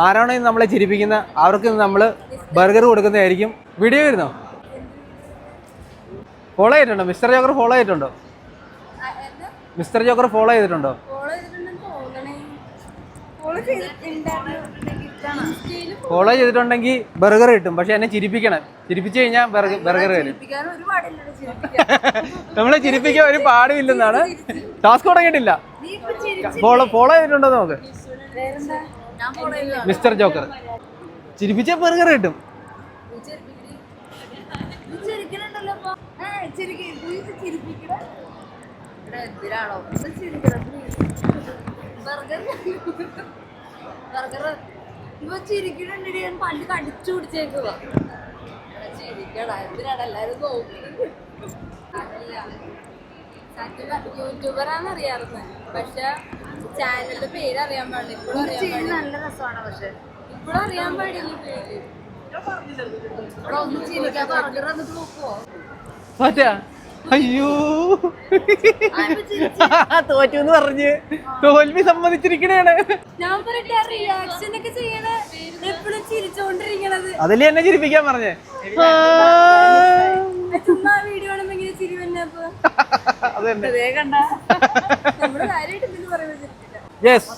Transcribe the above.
ആരാണോ നമ്മളെ ചിരിപ്പിക്കുന്ന അവർക്ക് നമ്മൾ ബർഗർ കൊടുക്കുന്നതായിരിക്കും. വീഡിയോ വരുന്നോ? ഫോളോ ചെയ്തിട്ടുണ്ടോ? മിസ്റ്റർ ജോക്കർ ഫോളോ ചെയ്തിട്ടുണ്ടോ? മിസ്റ്റർ ജോക്കർ ഫോളോ ചെയ്തിട്ടുണ്ടോ? ഫോളോ ചെയ്തിട്ടുണ്ടെങ്കിൽ ബർഗർ കിട്ടും. പക്ഷെ എന്നെ ചിരിപ്പിക്കണം. ചിരിപ്പിച്ചു കഴിഞ്ഞാൽ ബർഗർ വരും. നമ്മളെ ചിരിപ്പിക്കാൻ ഒരു പാടുമില്ലെന്നാണ്. ടാസ്ക് തുടങ്ങിയിട്ടില്ല. ഫോളോ ചെയ്തിട്ടുണ്ടോ നോക്ക്. മിസ്റ്റർ ജോക്കർ ചിരിപ്പിച്ച ബർഗർ കിട്ടും. പണ്ട് കടിച്ചു പിടിച്ചേക്കുവാ ചിരിക്കടാ. എന്തിനാണ് എല്ലാരും നോക്കുന്നത്? യൂട്യൂബറാന്ന് അറിയാറുണ്ട്, പക്ഷെ ചാനലിന്റെ പേര് അറിയാൻ പാടില്ല. ഇപ്പോഴും നല്ല രസമാണ്, പക്ഷെ ഇപ്പോഴും അറിയാൻ പാടില്ല പേര്. ഇവിടെ ഒന്നും ചിരിക്കാൻ ബർഗർ വന്നിട്ട് നോക്കുവോ? അയ്യോ തോറ്റു പറഞ്ഞ് തോൽവി സമ്മതിച്ചിരിക്കണേണ്. ഞാൻ പറയട്ടെ, റിയാക്ഷൻ ഒക്കെ ചെയ്യണ എപ്പോഴും ചിരിച്ചോണ്ടിരിക്കണത്. അതല്ലേ എന്നെ ചിരിപ്പിക്കാൻ പറഞ്ഞേ. ചുമ്മാ വീഡിയോ കാണുമ്പോ ഇങ്ങനെ ചിരി തന്നെ. അതേ കണ്ട നമ്മള് കാര്യമായിട്ട് എന്തെങ്കിലും പറയുമ്പോ യെസ്.